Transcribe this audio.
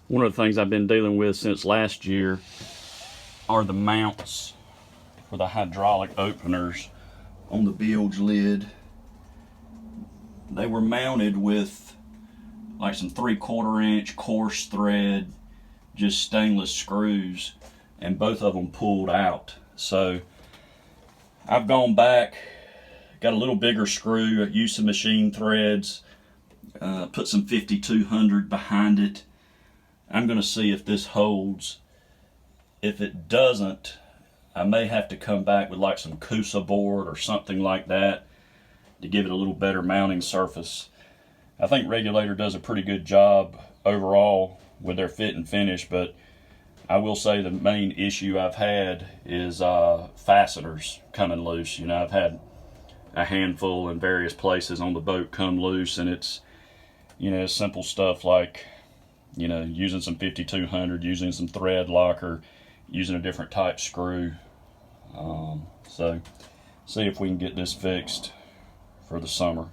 One of the things I've been dealing with since last year are the mounts for the hydraulic openers on the bilge lid. They were mounted with like some 3/4 inch coarse thread, just stainless screws, and both of them pulled out. So I've gone back, got a little bigger screw, used some machine threads, put some 5200 behind it. I'm going to see if this holds. If it doesn't, I may have to come back with like some Kusa board or something like that to give it a little better mounting surface. I think Regulator does a pretty good job overall with their fit and finish, but I will say the main issue I've had is fasteners coming loose. You know, I've had a handful in various places on the boat come loose, and it's, you know, simple stuff like, you know, using some 5200, using some thread locker, using a different type screw. So see if we can get this fixed for the summer.